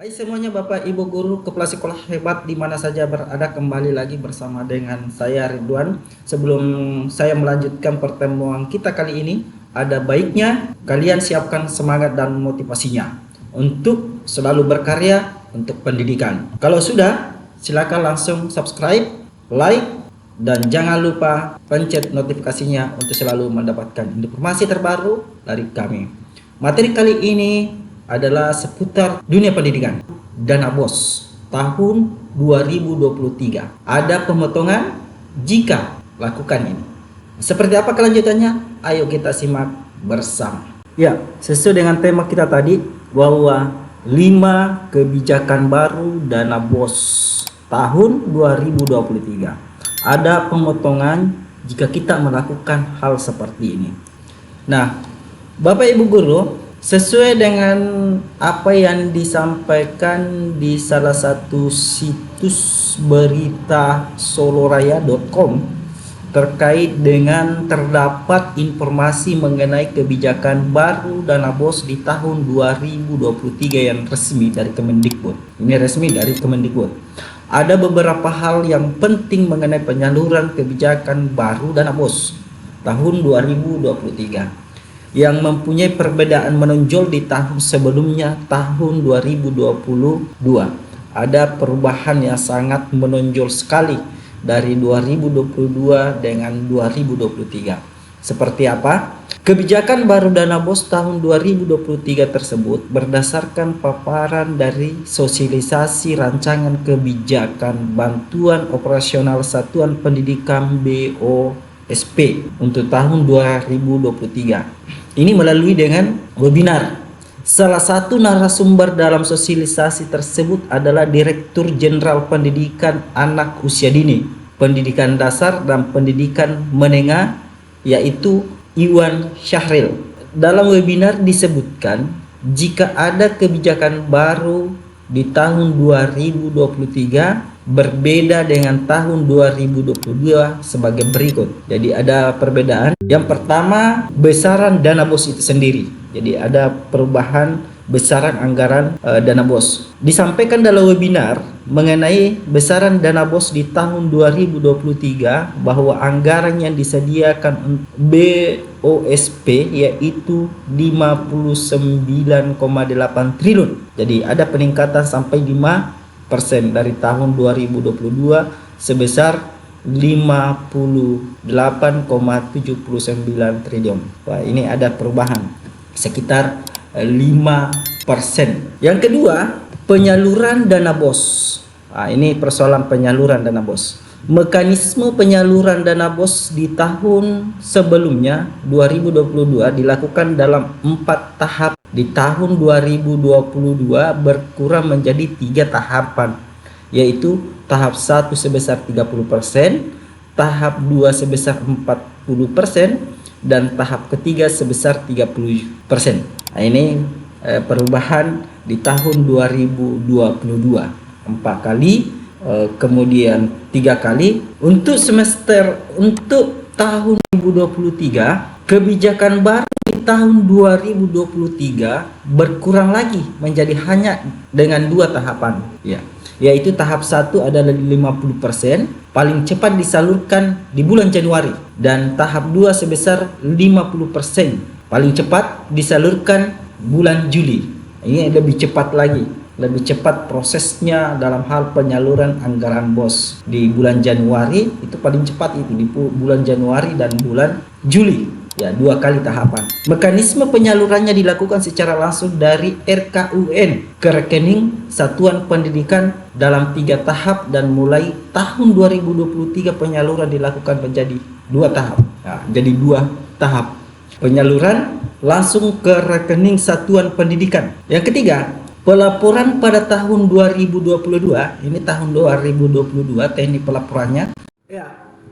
Hai semuanya Bapak Ibu Guru Kepala Sekolah Hebat di mana saja berada, kembali lagi bersama dengan saya Ridwan. Sebelum saya melanjutkan pertemuan kita kali ini, ada baiknya kalian siapkan semangat dan motivasinya untuk selalu berkarya untuk pendidikan. Kalau sudah, silakan langsung subscribe, like, dan jangan lupa pencet notifikasinya untuk selalu mendapatkan informasi terbaru dari kami. Materi kali ini adalah seputar dunia pendidikan. Dana BOS tahun 2023. Ada pemotongan jika lakukan ini. Seperti apa kelanjutannya? Ayo kita simak bersama. Ya, sesuai dengan tema kita tadi bahwa 5 kebijakan baru dana BOS tahun 2023. Ada pemotongan jika kita melakukan hal seperti ini. Nah, Bapak Ibu Guru, sesuai dengan apa yang disampaikan di salah satu situs berita soloraya.com terkait dengan terdapat informasi mengenai kebijakan baru dana BOS di tahun 2023 yang resmi dari Kemendikbud. Ini resmi dari Kemendikbud. Ada beberapa hal yang penting mengenai penyaluran kebijakan baru dana BOS tahun 2023 yang mempunyai perbedaan menonjol di tahun sebelumnya, tahun 2022. Ada perubahan yang sangat menonjol sekali dari 2022 dengan 2023. Seperti apa? Kebijakan baru dana BOS tahun 2023 tersebut berdasarkan paparan dari sosialisasi rancangan kebijakan bantuan operasional Satuan Pendidikan BOSP untuk tahun 2023. Ini melalui dengan webinar. Salah satu narasumber dalam sosialisasi tersebut adalah Direktur Jenderal Pendidikan Anak Usia Dini, Pendidikan Dasar dan Pendidikan Menengah, yaitu Iwan Syahril. Dalam webinar disebutkan jika ada kebijakan baru di tahun 2023 berbeda dengan tahun 2022 sebagai berikut. Jadi ada perbedaan. Yang pertama, besaran dana BOS itu sendiri. Jadi ada perubahan besaran anggaran dana BOS. Disampaikan dalam webinar mengenai besaran dana BOS di tahun 2023 bahwa anggaran yang disediakan untuk BOSP yaitu 59,8 triliun. Jadi ada peningkatan sampai 5% dari tahun 2022 sebesar 58,79 triliun. Wah, ini ada perubahan sekitar 5%. Yang kedua, penyaluran dana BOS. Nah, ini persoalan penyaluran dana BOS. Mekanisme penyaluran dana BOS di tahun sebelumnya 2022 dilakukan dalam 4 tahap. Di tahun 2022 berkurang menjadi 3 tahapan, yaitu tahap 1 sebesar 30%, tahap 2 sebesar 40%, dan tahap ketiga sebesar 30%. Nah, ini perubahan di tahun 2022 4 kali, kemudian 3 kali. Untuk tahun 2023 kebijakan baru di tahun 2023 berkurang lagi menjadi hanya dengan 2 tahapan, ya, yaitu tahap 1 adalah 50%, paling cepat disalurkan di bulan Januari, dan tahap 2 sebesar 50%, paling cepat disalurkan bulan Juli. Ini lebih cepat lagi, lebih cepat prosesnya dalam hal penyaluran anggaran BOS. Di bulan Januari itu paling cepat, itu di bulan Januari dan bulan Juli, ya, 2 kali tahapan. Mekanisme penyalurannya dilakukan secara langsung dari RKUN ke rekening Satuan Pendidikan dalam 3 tahap, dan mulai tahun 2023 penyaluran dilakukan menjadi 2 tahap. Nah, jadi 2 tahap penyaluran langsung ke rekening Satuan Pendidikan. Yang ketiga, pelaporan pada tahun 2022. Ini tahun 2022 teknik pelaporannya. Ya,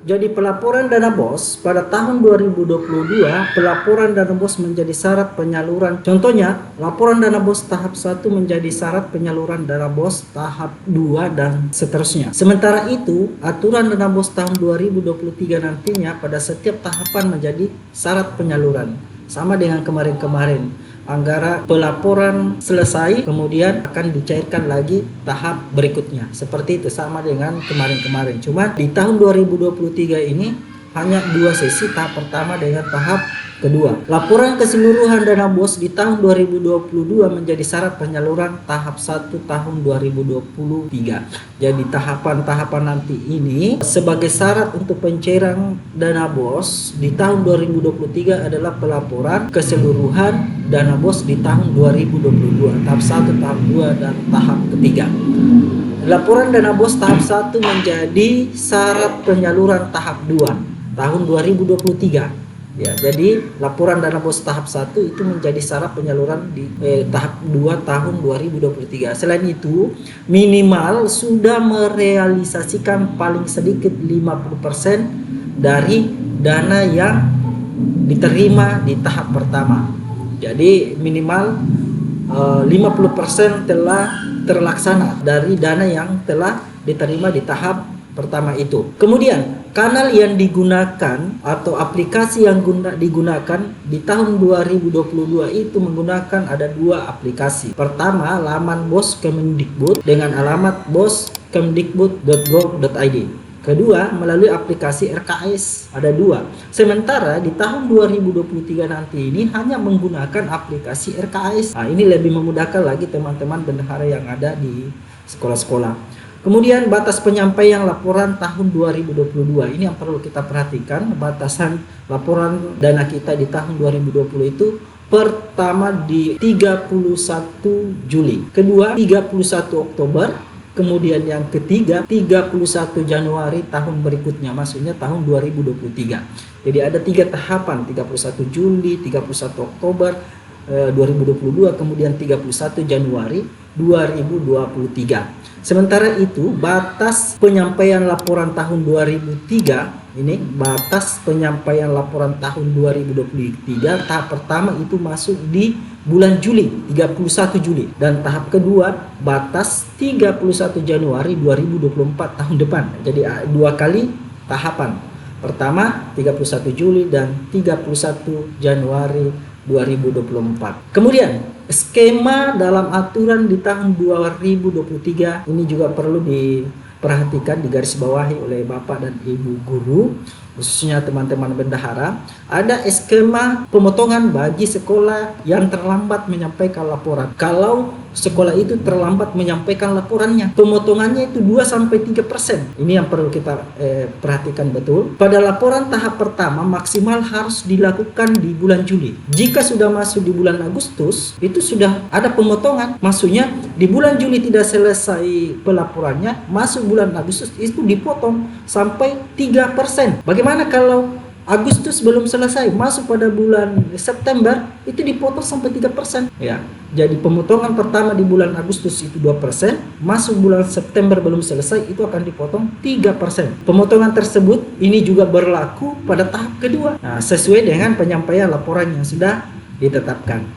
jadi pelaporan dana BOS pada tahun 2022, pelaporan dana BOS menjadi syarat penyaluran. Contohnya, laporan dana BOS tahap 1 menjadi syarat penyaluran dana BOS tahap 2 dan seterusnya. Sementara itu, aturan dana BOS tahun 2023 nantinya pada setiap tahapan menjadi syarat penyaluran. Sama dengan kemarin-kemarin. Anggaran pelaporan selesai, kemudian akan dicairkan lagi tahap berikutnya. Seperti itu, sama dengan kemarin-kemarin. Cuma di tahun 2023 ini hanya 2 sesi, tahap pertama dengan tahap kedua. Laporan keseluruhan dana BOS di tahun 2022 menjadi syarat penyaluran tahap 1 tahun 2023. Jadi tahapan-tahapan nanti ini sebagai syarat untuk pencairan dana BOS di tahun 2023 adalah pelaporan keseluruhan dana BOS di tahun 2022, tahap 1, tahap 2, dan tahap ketiga. Laporan dana BOS tahap 1 menjadi syarat penyaluran tahap 2 tahun 2023. Ya, jadi laporan dana BOS tahap 1 itu menjadi syarat penyaluran di tahap 2 tahun 2023. Selain itu, minimal sudah merealisasikan paling sedikit 50% dari dana yang diterima di tahap pertama. Jadi minimal 50% telah terlaksana dari dana yang telah diterima di tahap pertama itu. Kemudian kanal yang digunakan atau aplikasi yang digunakan di tahun 2022 itu menggunakan ada 2 aplikasi. Pertama, laman BOS Kemendikbud dengan alamat boskemdikbud.go.id. Kedua, melalui aplikasi RKS, ada 2. Sementara di tahun 2023 nanti ini hanya menggunakan aplikasi RKS. Nah, ini lebih memudahkan lagi teman-teman bendahara yang ada di sekolah-sekolah. Kemudian batas penyampaian laporan tahun 2022 ini yang perlu kita perhatikan. Batasan laporan dana kita di tahun 2020 itu pertama di 31 Juli, kedua 31 Oktober, kemudian yang ketiga 31 Januari tahun berikutnya, maksudnya tahun 2023. Jadi ada 3 tahapan, 31 Juli, 31 Oktober 2022, kemudian 31 Januari 2023. Sementara itu, batas penyampaian laporan tahun 2003 ini, batas penyampaian laporan tahun 2023 tahap pertama itu masuk di bulan Juli, 31 Juli, dan tahap kedua batas 31 Januari 2024 tahun depan. Jadi 2 kali tahapan. Pertama 31 Juli dan 31 Januari 2024. Kemudian skema dalam aturan di tahun 2023 ini juga perlu diperhatikan, digarisbawahi oleh Bapak dan Ibu guru, khususnya teman-teman bendahara. Ada skema pemotongan bagi sekolah yang terlambat menyampaikan laporan. Kalau sekolah itu terlambat menyampaikan laporannya, pemotongannya itu 2-3%. Ini yang perlu kita perhatikan betul. Pada laporan tahap pertama maksimal harus dilakukan di bulan Juli. Jika sudah masuk di bulan Agustus, itu sudah ada pemotongan. Maksudnya di bulan Juli tidak selesai pelaporannya, masuk bulan Agustus itu dipotong sampai 3%. Bagaimana kalau Agustus belum selesai, masuk pada bulan September itu dipotong sampai 3%. Ya, jadi pemotongan pertama di bulan Agustus itu 2%, masuk bulan September belum selesai itu akan dipotong 3%. Pemotongan tersebut ini juga berlaku pada tahap kedua. Nah, sesuai dengan penyampaian laporan yang sudah ditetapkan.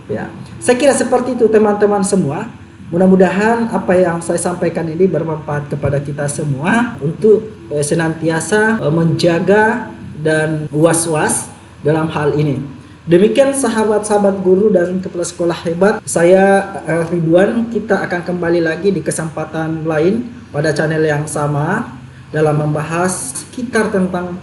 Ya, saya kira seperti itu teman-teman semua. Mudah-mudahan apa yang saya sampaikan ini bermanfaat kepada kita semua untuk senantiasa menjaga dan was-was dalam hal ini. Demikian sahabat-sahabat guru dan kepala sekolah hebat, saya Ridwan. Kita akan kembali lagi di kesempatan lain pada channel yang sama dalam membahas sekitar tentang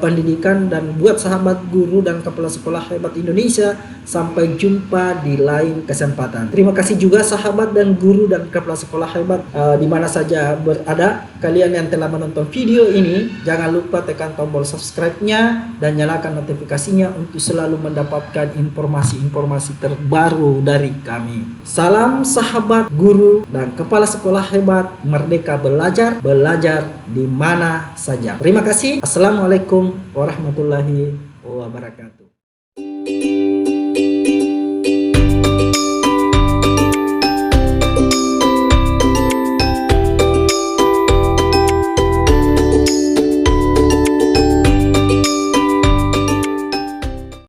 pendidikan. Dan buat sahabat guru dan kepala sekolah hebat Indonesia, sampai jumpa di lain kesempatan. Terima kasih juga sahabat dan guru dan kepala sekolah hebat di mana saja berada. Kalian yang telah menonton video ini, jangan lupa tekan tombol subscribe-nya dan nyalakan notifikasinya untuk selalu mendapatkan informasi-informasi terbaru dari kami. Salam sahabat guru dan kepala sekolah hebat, merdeka belajar, belajar di mana saja. Terima kasih. Assalamualaikum warahmatullahi wabarakatuh.